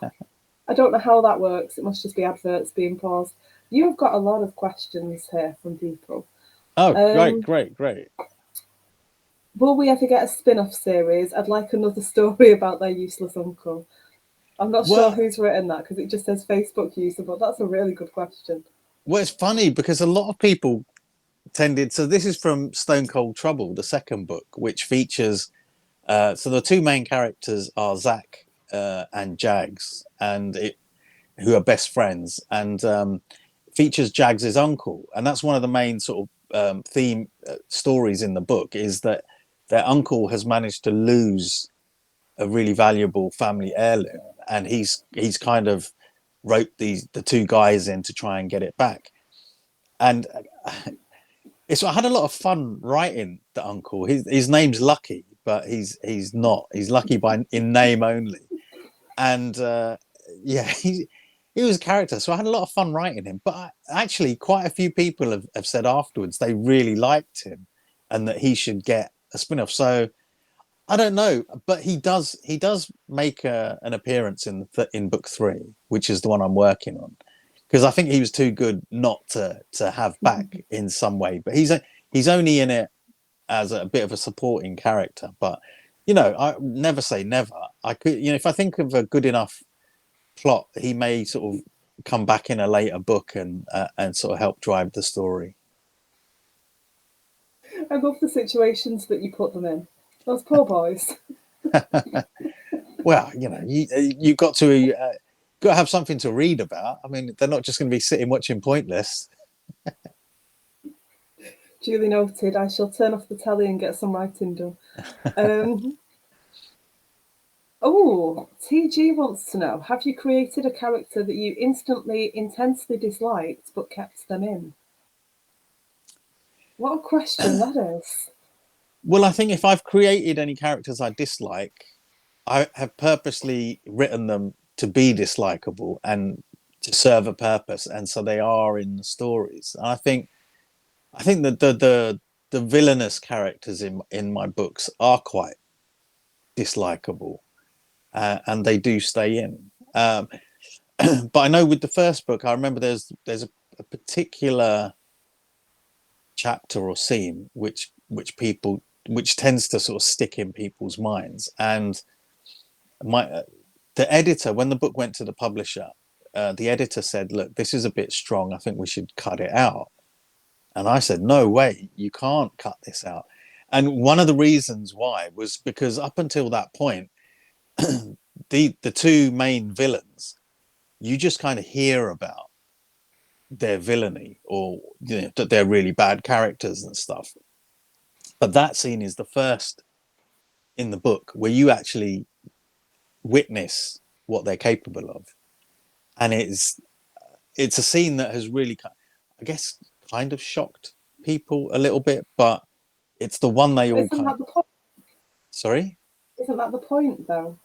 I don't know how that works. It must just be adverts being paused. You've got a lot of questions here from people. oh, great, Um, great, great. will we ever get a spin-off series? I'd like another story about their useless uncle. I'm not sure Well, who's written that because it just says Facebook user, but that's a really good question. well, it's funny because a lot of people tended. So this is from Stone Cold Trouble, the second book, which features. So the two main characters are Zach and Jags, who are best friends, and features Jags's uncle, and that's one of the main sort of theme stories in the book is that their uncle has managed to lose a really valuable family heirloom, and he's kind of wrote the two guys in to try and get it back. And I had a lot of fun writing the uncle. His name's Lucky, but he's not. He's Lucky by in name only. And yeah, he was a character. So I had a lot of fun writing him. But actually, quite a few people have said afterwards they really liked him, and that he should get a spin-off. So I don't know, but he does make an appearance in book 3, which is the one I'm working on, because I think he was too good not to have back in some way. But he's only in it as a bit of a supporting character. But I never say never. I could, if I think of a good enough plot, he may sort of come back in a later book and sort of help drive the story. I love the situations that you put them in. Those poor boys. Well, you got to have something to read about. I mean, they're not just going to be sitting watching Pointless. Duly noted. I shall turn off the telly and get some writing done. Um, oh, TG wants to know: have you created a character that you instantly, intensely disliked but kept them in? What a question that is. Well, I think if I've created any characters I dislike, I have purposely written them to be dislikable and to serve a purpose, and so they are in the stories. And I think that the villainous characters in my books are quite dislikable, and they do stay in. But I know with the first book, I remember there's a particular chapter or scene which tends to sort of stick in people's minds. And my the editor, when the book went to the publisher, the editor said, "Look, this is a bit strong. I think we should cut it out." And I said, "No way, you can't cut this out." And one of the reasons why was because up until that point, the two main villains, you just kind of hear about their villainy, or that they're really bad characters and stuff. But that scene is the first in the book where you actually witness what they're capable of, and it's a scene that has really, I guess, kind of shocked people a little bit, but it's the one they But all isn't kind of. that the point? Sorry. Isn't that the point though?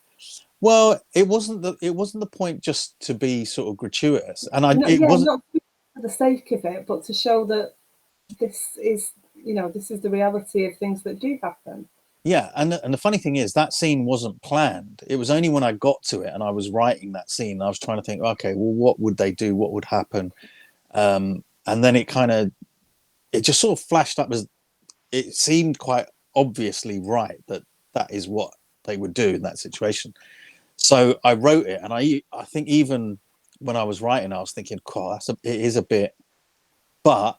Well, it wasn't the point just to be sort of gratuitous, and No, it yeah, wasn't. not for the sake of it, but to show that this is, this is the reality of things that do happen. Yeah, and the funny thing is that scene wasn't planned. It was only when I got to it and I was writing that scene, I was trying to think, okay, well, what would they do? What would happen? And then it just sort of flashed up as it seemed quite obviously right that that is what they would do in that situation. So I wrote it, and I think even when I was writing, I was thinking, "Cool, it is a bit," but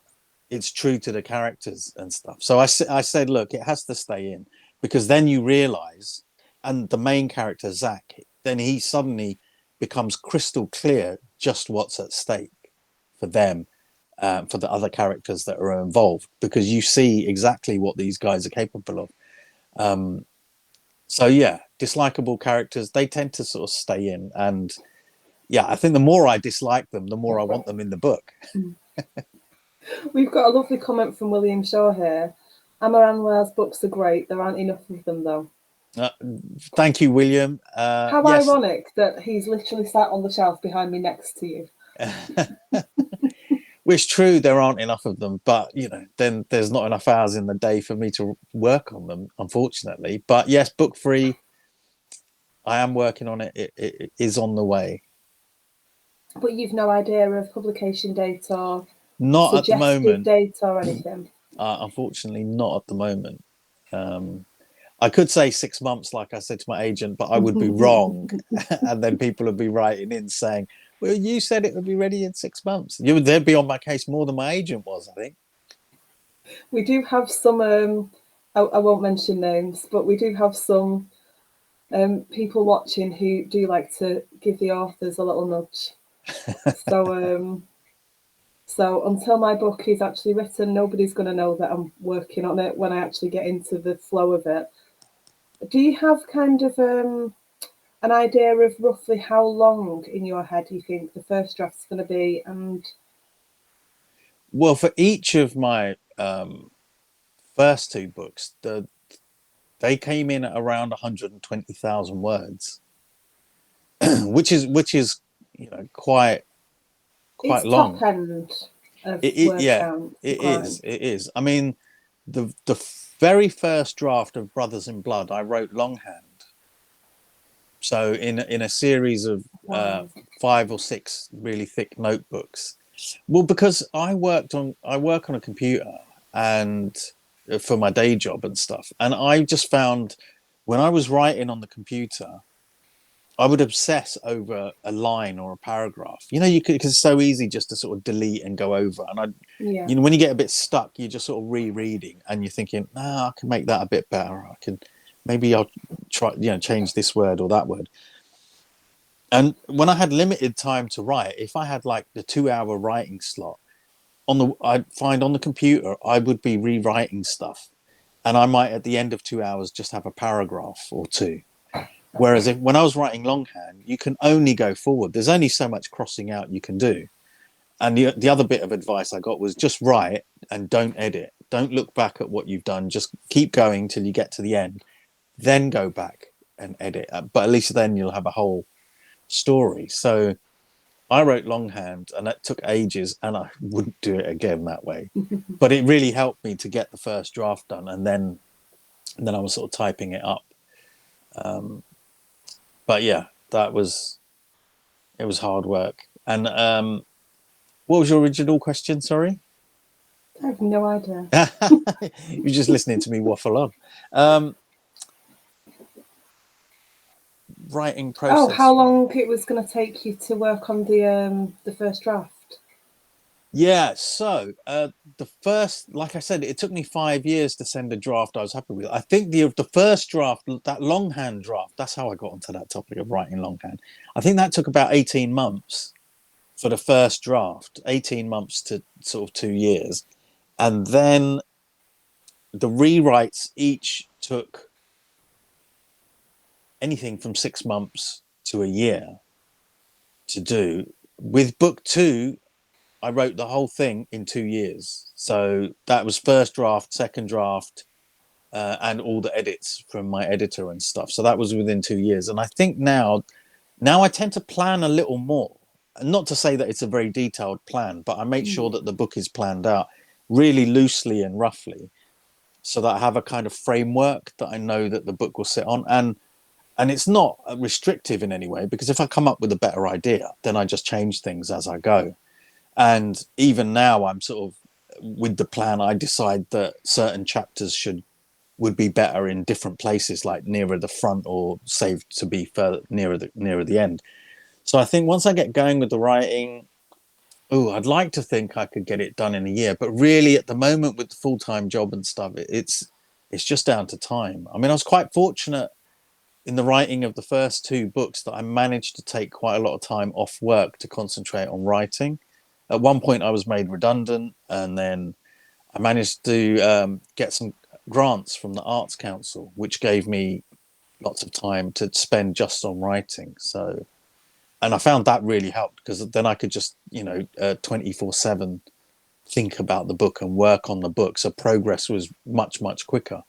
it's true to the characters and stuff. So I said, look, it has to stay in because then you realize, and the main character Zach, then he suddenly becomes crystal clear just what's at stake for them, for the other characters that are involved, because you see exactly what these guys are capable of. Um, so yeah, dislikable characters, they tend to sort of stay in, and yeah, I think the more I dislike them, the more I want them in the book. We've got a lovely comment from William Shaw here. Amer Anwar's books are great. There aren't enough of them, though. Uh, Thank you, William. How Yes. ironic that he's literally sat on the shelf behind me next to you. Which true, there aren't enough of them, but then there's not enough hours in the day for me to work on them, unfortunately. But yes, book free, I am working on it. It is on the way. But you've no idea of publication date or Not at the suggested moment. date or anything. Unfortunately, not at the moment. I could say 6 months, like I said to my agent, but I would be wrong. And then people would be writing in saying, well, you said it would be ready in 6 months. They'd be on my case more than my agent was, I think. We do have some, I won't mention names, but we do have some people watching who do like to give the authors a little nudge. So until my book is actually written, nobody's going to know that I'm working on it when I actually get into the flow of it. Do you have kind of an idea of roughly how long in your head you think the first draft's going to be? And Well, for each of my first two books, they came in at around 120,000 words, which is quite it's top long. end of word Yeah, count for it is. crime. It is. I mean, the very first draft of Brothers in Blood, I wrote longhand. So in a series of Wow. 5 or 6 really thick notebooks. Well, because I work on a computer and for my day job and stuff, and I just found when I was writing on the computer, I would obsess over a line or a paragraph. You could, because it's so easy just to sort of delete and go over. And Yeah. when you get a bit stuck, you're just sort of rereading and you're thinking, I can make that a bit better. Maybe I'll try, change this word or that word. And when I had limited time to write, if I had like the 2 hour writing slot I'd find on the computer, I would be rewriting stuff. And I might at the end of 2 hours just have a paragraph or two. Whereas when I was writing longhand, you can only go forward. There's only so much crossing out you can do. And the other bit of advice I got was just write and don't edit. Don't look back at what you've done. Just keep going till you get to the end. Then go back and edit. But at least then you'll have a whole story. So I wrote longhand and that took ages and I wouldn't do it again that way. But it really helped me to get the first draft done. And then I was sort of typing it up. But yeah, it was hard work. And what was your original question? Sorry. I have no idea. You're just listening to me waffle on. Um, Writing Oh, process. how long it was going to take you to work on the first draft? Yeah. So the first, like I said, it took me 5 years to send a draft I was happy with. I think the first draft, that longhand draft, that's how I got onto that topic of writing longhand. I think that took about 18 months for the first draft, 18 months to sort of 2 years. And then the rewrites each took anything from 6 months to a year to do. With book two, I wrote the whole thing in 2 years. So that was first draft, second draft, and all the edits from my editor and stuff. So that was within 2 years. And I think now I tend to plan a little more. Not to say that it's a very detailed plan, but I make sure that the book is planned out really loosely and roughly, so that I have a kind of framework that I know that the book will sit on. And it's not restrictive in any way, because if I come up with a better idea, then I just change things as I go. And even now, I'm sort of with the plan, I decide that certain chapters would be better in different places, like nearer the front, or saved to be further nearer the end. So I think once I get going with the writing, I'd like to think I could get it done in a year. But really, at the moment, with the full-time job and stuff, it's just down to time. I mean, I was quite fortunate in the writing of the first 2 books that I managed to take quite a lot of time off work to concentrate on writing. At one point, I was made redundant, and then I managed to get some grants from the Arts Council, which gave me lots of time to spend just on writing. So, and I found that really helped, because then I could just 24/7 think about the book and work on the book. So progress was much quicker.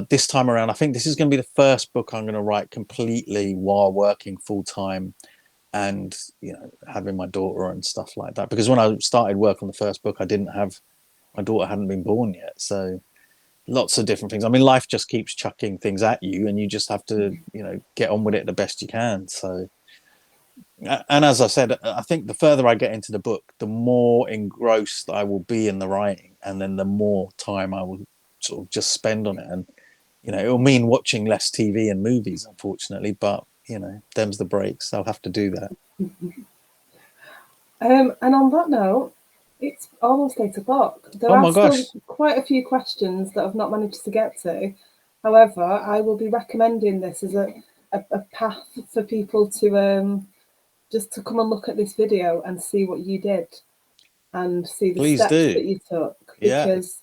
This time around, I think this is going to be the first book I'm going to write completely while working full time, and having my daughter and stuff like that. Because when I started work on the first book, my daughter hadn't been born yet. So lots of different things. I mean, life just keeps chucking things at you, and you just have to get on with it the best you can. So, and as I said, I think the further I get into the book, the more engrossed I will be in the writing, and then the more time I will sort of just spend on it. And it'll mean watching less TV and movies, unfortunately, but them's the breaks. I'll have to do that. And on that note, it's almost 8 o'clock. There Oh are my still gosh. quite a few questions that I've not managed to get to. However, I will be recommending this as a path for people to just to come and look at this video and see what you did and see the Please steps do. that you took. Yeah. Because,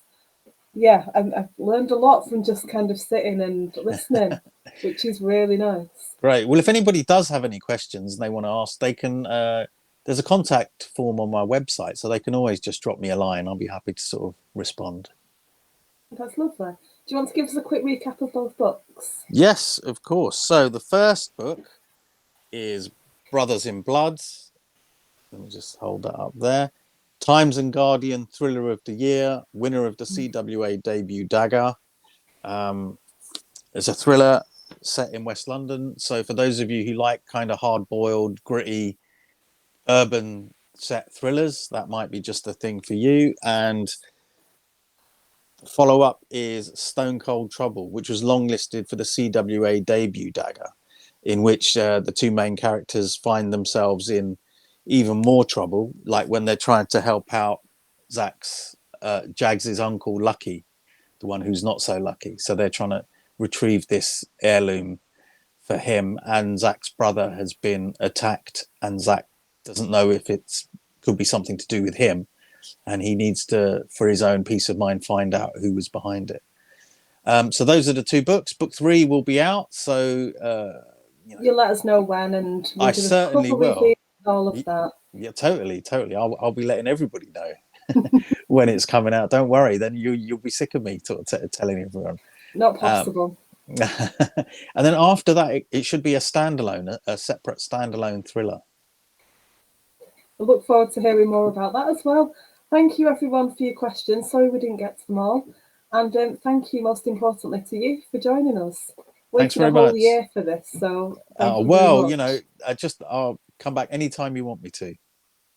yeah, I've learned a lot from just kind of sitting and listening, which is really nice. Great. Well, if anybody does have any questions and they want to ask, they can. There's a contact form on my website, so they can always just drop me a line. I'll be happy to sort of respond. That's lovely. Do you want to give us a quick recap of both books? Yes, of course. So the first book is Brothers in Blood. Let me just hold that up there. Times and Guardian Thriller of the Year, winner of the CWA debut Dagger. It's a thriller set in West London. So for those of you who like kind of hard-boiled, gritty, urban set thrillers, that might be just the thing for you. And follow up is Stone Cold Trouble, which was longlisted for the CWA debut Dagger, in which the 2 main characters find themselves in even more trouble, like when they're trying to help out Jags's uncle Lucky, the one who's not so lucky. So they're trying to retrieve this heirloom for him, and Zach's brother has been attacked, and Zach doesn't know if could be something to do with him, and he needs to, for his own peace of mind, find out who was behind it. So those are the 2 books. Book 3 will be out, so you'll let us know when, and we'll I do a certainly cover review will. and all of that. Yeah, totally. I'll be letting everybody know when it's coming out. Don't worry, then you'll be sick of me telling everyone. Not possible. And then after that, it should be a separate standalone thriller. I look forward to hearing more about that as well. Thank you, everyone, for your questions. Sorry we didn't get to them all. And thank you, most importantly, to you for joining us. Thanks Waited very a whole much. year for this, so thank you well, very much. I'll come back anytime you want me to.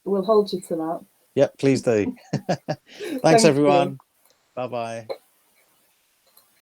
We'll hold you to that. Yep, please do. Thanks, Thank you. everyone. Bye-bye.